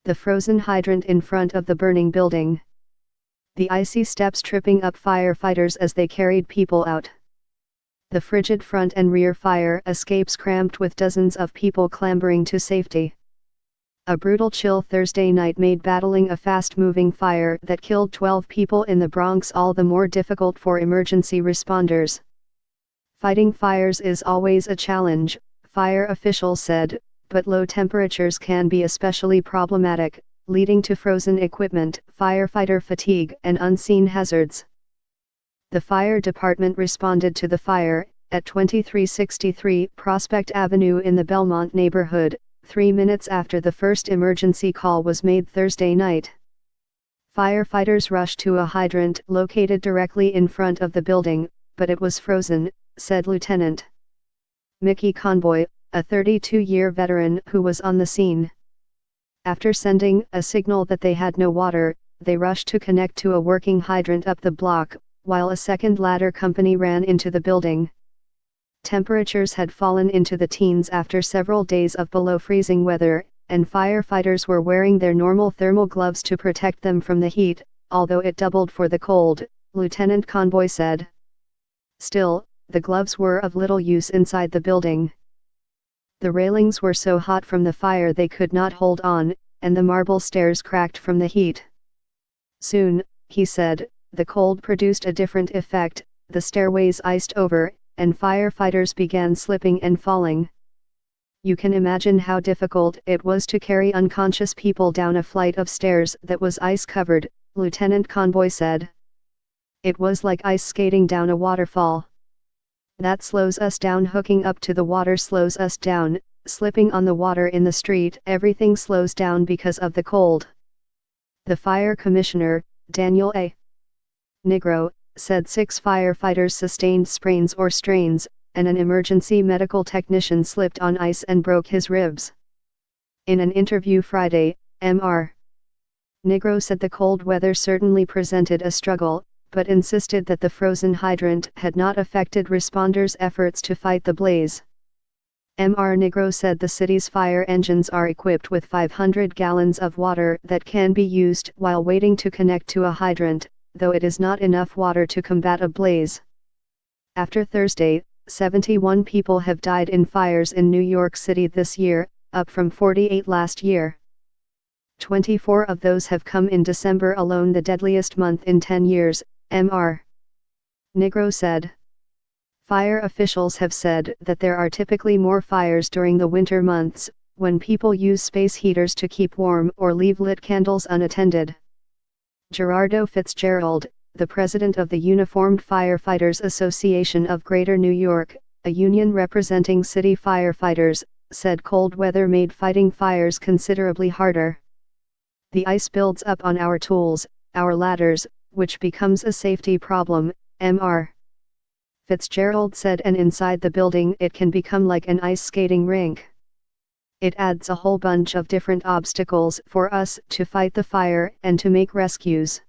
The frozen hydrant in front of the burning building. The icy steps tripping up firefighters as they carried people out. The frigid front and rear fire escapes cramped with dozens of people clambering to safety. A brutal chill Thursday night made battling a fast-moving fire that killed 12 people in the Bronx all the more difficult for emergency responders. Fighting fires is always a challenge, fire officials said, but low temperatures can be especially problematic, leading to frozen equipment, firefighter fatigue, and unseen hazards. The fire department responded to the fire, at 2363 Prospect Avenue in the Belmont neighborhood, 3 minutes after the first emergency call was made Thursday night. Firefighters rushed to a hydrant located directly in front of the building, but it was frozen, said Lieutenant Mickey Conboy, a 32-year veteran who was on the scene. After sending a signal that they had no water, they rushed to connect to a working hydrant up the block, while a second ladder company ran into the building. Temperatures had fallen into the teens after several days of below-freezing weather, and firefighters were wearing their normal thermal gloves to protect them from the heat, although it doubled for the cold, Lieutenant Conboy said. Still, the gloves were of little use inside the building. The railings were so hot from the fire they could not hold on, and the marble stairs cracked from the heat. Soon, he said, the cold produced a different effect, the stairways iced over, and firefighters began slipping and falling. You can imagine how difficult it was to carry unconscious people down a flight of stairs that was ice-covered, Lieutenant Conboy said. It was like ice skating down a waterfall. That slows us down. Hooking up to the water slows us down, slipping on the water in the street, everything slows down because of the cold. The fire commissioner, Daniel A. Negro, said 6 firefighters sustained sprains or strains, and an emergency medical technician slipped on ice and broke his ribs. In an interview Friday, Mr. Negro said the cold weather certainly presented a struggle, but insisted that the frozen hydrant had not affected responders' efforts to fight the blaze. Mr. Negro said the city's fire engines are equipped with 500 gallons of water that can be used while waiting to connect to a hydrant, though it is not enough water to combat a blaze. After Thursday, 71 people have died in fires in New York City this year, up from 48 last year. 24 of those have come in December alone, the deadliest month in 10 years, Mr. Negro said. Fire officials have said that there are typically more fires during the winter months, when people use space heaters to keep warm or leave lit candles unattended. Gerardo Fitzgerald, the president of the Uniformed Firefighters Association of Greater New York, a union representing city firefighters, said cold weather made fighting fires considerably harder. The ice builds up on our tools, our ladders, which becomes a safety problem, Mr. Fitzgerald said, and inside the building it can become like an ice skating rink. It adds a whole bunch of different obstacles for us to fight the fire and to make rescues.